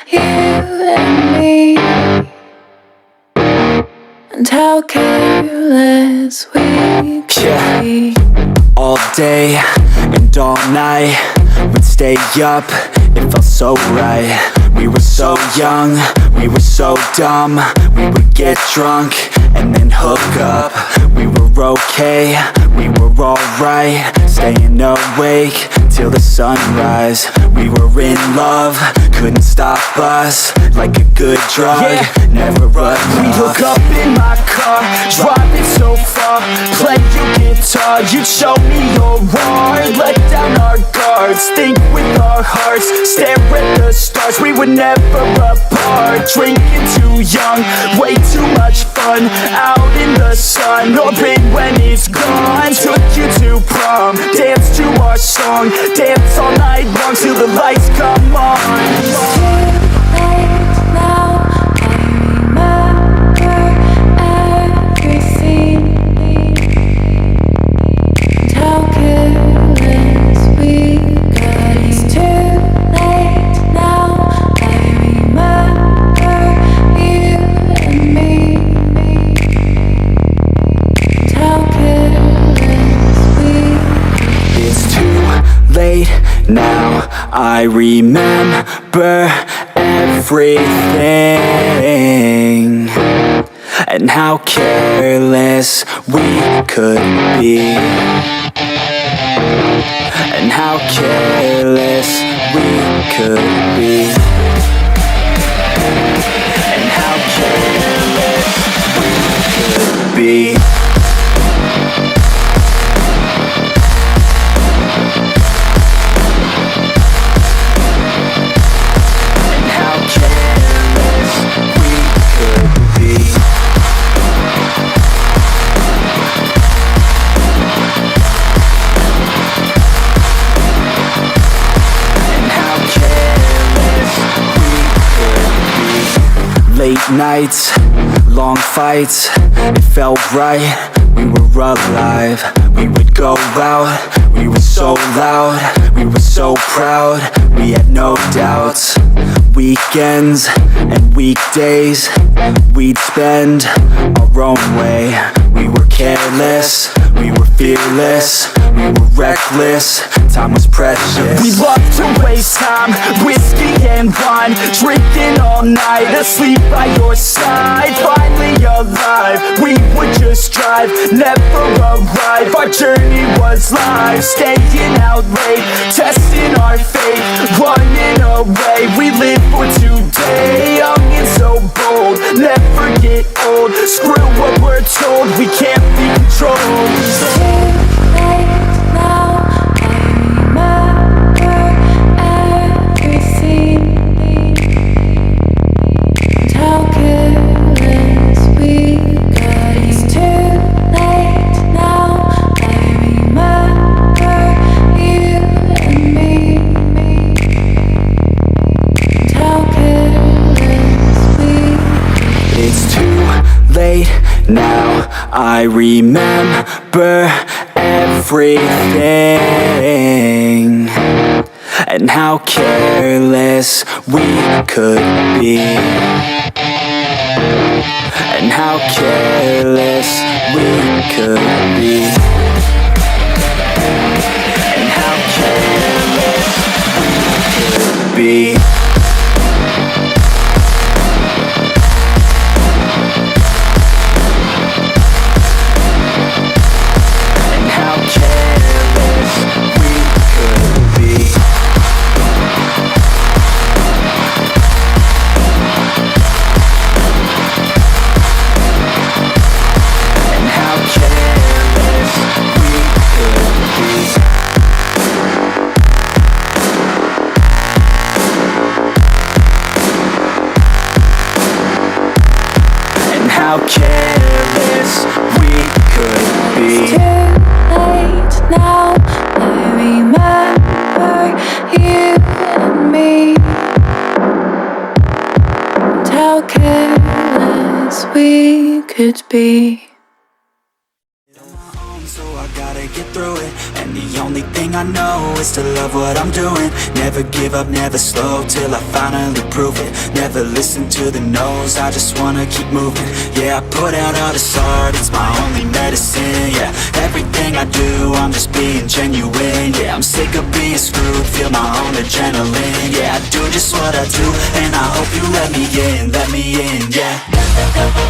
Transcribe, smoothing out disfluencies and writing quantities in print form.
you and me, and how careless we could be. All day and all night, we'd stay up, it felt so right. We were so young, we were so dumb. We would get drunk and then hook up. We were okay, we were alright, staying awake till the sunrise. We were in love, couldn't stop us, like a good drug, never enough. We hook up in my car, driving so far, play your guitar, you'd show me your art, let down our guards, think with our hearts, stare at the stars. We were never apart, drinking too young, way too much fun, out in the sun, orbit when it's gone. Took you to prom, dance to our song, dance all night long till the lights come on. It's too late now, I remember everything, and how careless we got. It's too late now, I remember you and me, and how careless we got. It's too late now, I remember everything, and how careless we could be, and how careless we could be, and how careless we could be. Late nights, long fights, it felt right, we were alive. We would go out, we were so loud, we were so proud, we had no doubts. Weekends and weekdays, we'd spend our own way. We were careless, we were fearless, we were reckless, time was precious. We loved to waste time, whiskey and wine, drinking all night, asleep by your side. Finally alive, we would just drive, never arrive. Our journey was live, staying out late, testing our fate, running away. We live for today, young and so bold, never get old. Screw what we're told, we can't be controlled. It's too late now, I remember everything, and how careless we got. It's too late now, I remember you and me, and how careless we got. It's too late now, I remember everything, and how careless we could be, and how careless we could be, and how careless we could be. How careless we could be. It's too late now, I remember you and me, and how careless we could be. So I gotta get through it, and The only thing I know is to love what I'm doing. Never give up, never slow, till I finally prove it. Never listen to the no's, I just wanna keep moving. Yeah, I put out all this art, it's my only medicine. Yeah, everything I do, I'm just being genuine. Yeah, I'm sick of being screwed, feel my own adrenaline. Yeah, I do just what I do, and I hope you let me in, yeah.